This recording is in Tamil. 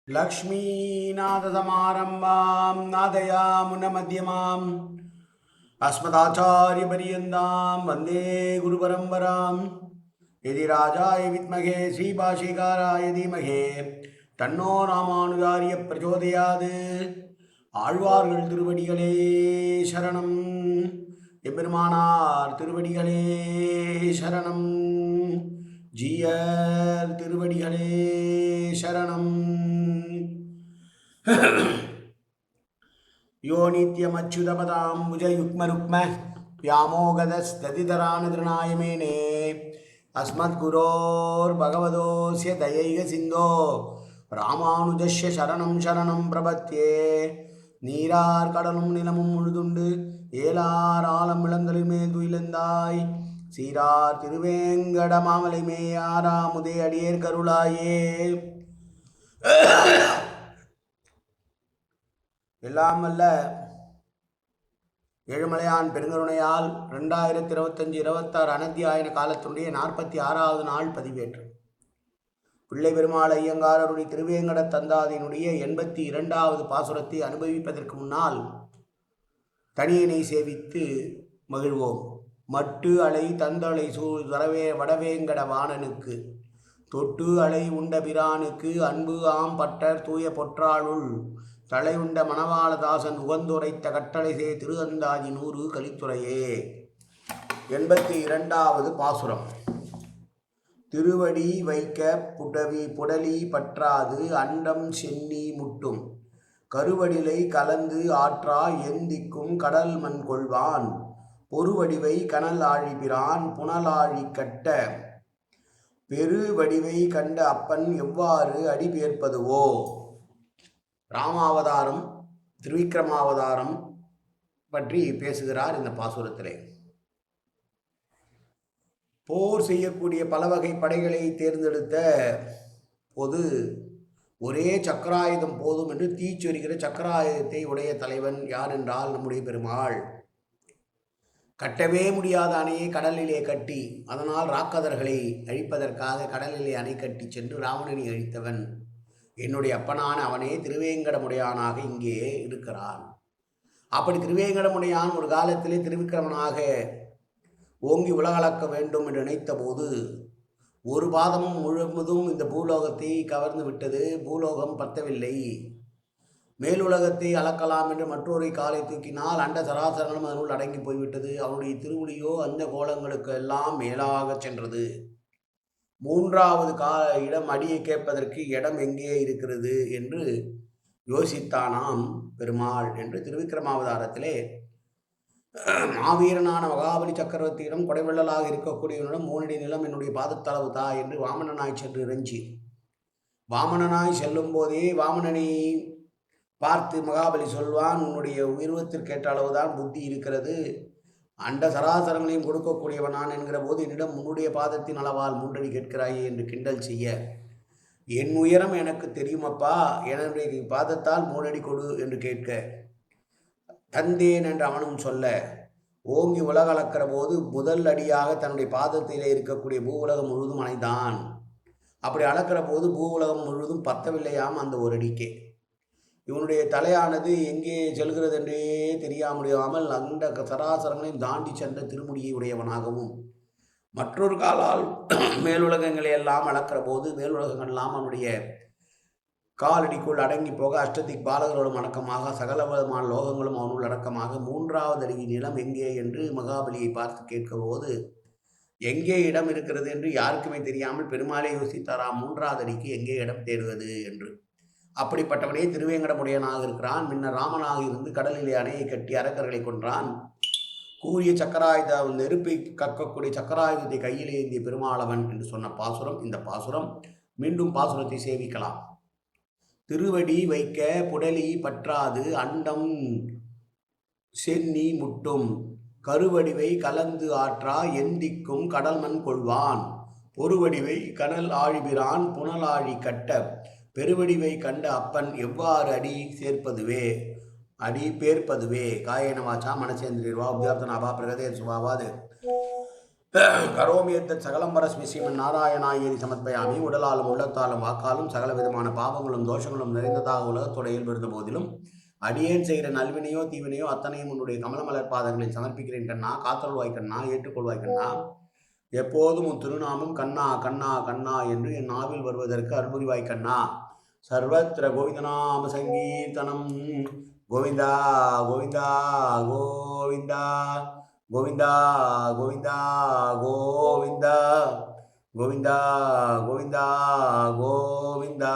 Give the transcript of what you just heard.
लक्ष्मीनाथसमारम्भां नादयामुनमध्यमाम् अस्मदाचार्यपर्यन्तां वन्दे गुरुपरम्परां यदि राजाय विद्महे श्रीभाष्यकाराय धीमहि तन्नो रामानुजार्य प्रचोदयात् ஆழ்வார்கள் திருவடிகளே சரணம் எம்பெருமானார் திருவடிகளே சரணம் ஜீயர் திருவடிகளே சரணம் यो नित्यमच्युतपदाम्बुजयुग्मरुक्म व्यामोगदस्तदितरानतृणाय मेने अस्मद्गुरोर्भगवतोऽस्य दयैकसिन्धो ராமானுஜஸ்ய சரணம் சரணம் பிரபத்யே. நீரார் கடலும் நிலமும் முழுதுண்டு ஏலார் ஆலம் இளந்தலில் மேல் துயிலந்தாய் சீரார் திருவேங்கட மாமலை மேயாராமுதே அடியேர் கருளாயே. எல்லாம் வல்ல ஏழுமலையான் பெருங்கருணையால் 2025-26 அனத்தியாயன காலத்தினுடைய 46வது நாள் பதிவேற்று. பிள்ளை பெருமாள் ஐயங்காரருடைய திருவேங்கட தந்தாதியினுடைய 82வது பாசுரத்தை அனுபவிப்பதற்கு முன்னால் தனியனை சேவித்து மகிழ்வோம். மட்டு அலை தந்தளை சூழ் வடவேங்கட வாணனுக்கு தொட்டு அலை உண்ட பிரானுக்கு அன்பு ஆம் பட்டர் தூய பொற்றாளுள் தலை உண்ட மணவாளதாசன் உகந்துரைத்த கட்டளை சே திருஅந்தாதி 100 கலித்துறையே. 82வது பாசுரம். திருவடி வைக்க புடலி பற்றாது அண்டம் சென்னி முட்டும் கருவடிலை கலந்து ஆற்றா எந்திக்கும் கடல் மண் கொள்வான் பொருவடிவை கனல் ஆழிபிரான் புனலாழி கட்ட பெருவடிவை கண்ட அப்பன் எவ்வாறு அடிபேற்பதுவோ. ராமாவதாரம் திருவிக்கிரமாவதாரம் பற்றி பேசுகிறார் இந்த பாசுரத்திலே. போர் செய்யக்கூடிய பல வகை படைகளை தேர்ந்தெடுத்த போது ஒரே சக்கராயுதம் போதும் என்று தீச்சொரிகிற சக்கராயுதத்தை உடைய தலைவன் யார் என்றால் நம்முடைய பெருமாள். கட்டவே முடியாத அணையை கடலிலே கட்டி அதனால் ராக்கதர்களை அழிப்பதற்காக கடலிலே அணை கட்டி சென்று ராவணனை அழித்தவன் என்னுடைய அப்பனான அவனே திருவேங்கடமுடையானாக இங்கே இருக்கிறான். அப்படி திருவேங்கடமுடையான் ஒரு காலத்திலே திருவிக்கிரமனாக ஓங்கி உலகளக்க வேண்டும் என்று நினைத்த போது ஒரு பாதமும் முழுவதும் இந்த பூலோகத்தை கவர்ந்து விட்டது. பூலோகம் பத்தவில்லை. மேலுலகத்தை அளக்கலாம் என்று மற்றொரு காலை தூக்கினால் அண்ட சராசரங்களும் அதனுள் அடங்கி போய்விட்டது. அவனுடைய திருமுடியோ அந்த கோலங்களுக்கு எல்லாம் மேலாக சென்றது. மூன்றாவது இடம் அடியை கேட்பதற்கு இடம் எங்கே இருக்கிறது என்று யோசித்தானாம் பெருமாள் என்று திருவிக்கிரமாவதாரத்திலே மாவீரனான மகாபலி சக்கரவர்த்தியிடம் கொடைவள்ளலாக இருக்கக்கூடியவனிடம் 3 அடி நிலம் என்னுடைய பாதத்தளவு தா என்று வாமனனாய் சென்று இறைஞ்சி வாமனனாய் செல்லும் போதே வாமனனை பார்த்து மகாபலி சொல்வான், உன்னுடைய உருவத்திற்கேற்ற அளவுதான் புத்தி இருக்கிறது, அண்ட சராசரங்களையும் கொடுக்கக்கூடியவன் நான் என்கிற போது என்னிடம் உன்னுடைய பாதத்தின் அளவால் 3 அடி கேட்கிறாயே என்று கிண்டல் செய்ய, என் உயரம் எனக்கு தெரியுமப்பா, என்னுடைய பாதத்தால் 3 அடி கொடு என்று கேட்க தந்தேன் என்று அவனும் சொல்ல, ஓங்கி உலகளக்கிற போது முதல் அடியாக தன்னுடைய பாதத்திலே இருக்கக்கூடிய பூ உலகம் முழுவதும் அணைந்தான். அப்படி அளக்கிற போது பூ உலகம் முழுவதும் பத்தவில்லையாம் அந்த ஒரு அடிக்கே. இவனுடைய தலையானது எங்கே செல்கிறது என்றே தெரியாமல் அந்த சராசரங்களையும் தாண்டி சென்ற திருமுடியை உடையவனாகவும் மற்றொரு காலால் மேலுலகங்களை எல்லாம் அளக்கிற போது மேலுலகங்கள் எல்லாம் அவனுடைய காலடிக்குள் அடங்கி போக அஷ்டதிக் பாலகரோடும் அடக்கமாக சகலவிதமான லோகங்களும் அவனுள் அடக்கமாக 3வது அடி நிலம் எங்கே என்று மகாபலியை பார்த்து கேட்கும்போது எங்கே இடம் இருக்கிறது என்று யாருக்குமே தெரியாமல் பெருமாளே யோசித்தாராம் 3வது அடிக்கு எங்கே இடம் தேடுவது என்று. அப்படிப்பட்டவனே திருவேங்கடமுடையனாக இருக்கிறான். முன்னர் ராமனாக இருந்து கடலிலே அணையை கட்டி அரக்கர்களை கொன்றான். கூறிய சக்கராயுத நெருப்பை கற்கக்கூடிய சக்கராயுதத்தை கையிலே ஏந்திய பெருமாளவன் என்று சொன்ன பாசுரம் இந்த பாசுரம். மீண்டும் பாசுரத்தை சேவிக்கலாம். திருவடி வைக்க புடலி பற்றாது அண்டம் சென்னி முட்டும் கருவடிவை கலந்து ஆற்றா எந்திக்கும் கடல் மண் கொள்வான் பொருவடிவை கனல் ஆழிபிரான் புனலாழி கட்ட பெருவடிவை கண்ட அப்பன் எவ்வாறு அடி பேர்ப்பதுவே. காயேன வாச்சா மனசேந்திரியர்வா உத்யார்த்தனாபா பிரகதே சுபாவாது கரோமி எத்தத் சகலம் பரஸ்மி ஸ்ரீமன் நாராயணாயேதி சமர்ப்பயாமி. உடலாலும் உள்ளத்தாலும் வாக்காலும் சகல விதமான பாவங்களும் தோஷங்களும் நிறைந்ததாக உலகத்தோட இயல்பு இருந்த போதிலும் அடியேன் செய்கிற நல்வினையோ தீவினையோ அத்தனையும் உன்னுடைய கமலமலர் பாதங்களில் சமர்ப்பிக்கிறேன் கண்ணா. காத்தருள்வாய் கண்ணா, ஏற்றுக்கொள்வாய் கண்ணா. எப்போதும் உன் திருநாமம் கண்ணா கண்ணா கண்ணா என்று என் நாவில் வருவதற்கு அருள்புரிவாய் கண்ணா. சர்வத்திர கோவிந்தநாம சங்கீர்த்தனம். கோவிந்தா கோவிந்தா கோவிந்தா கோவிந்தா கோவிந்தா கோவிந்தா கோவிந்தா கோவிந்தா கோவிந்தா.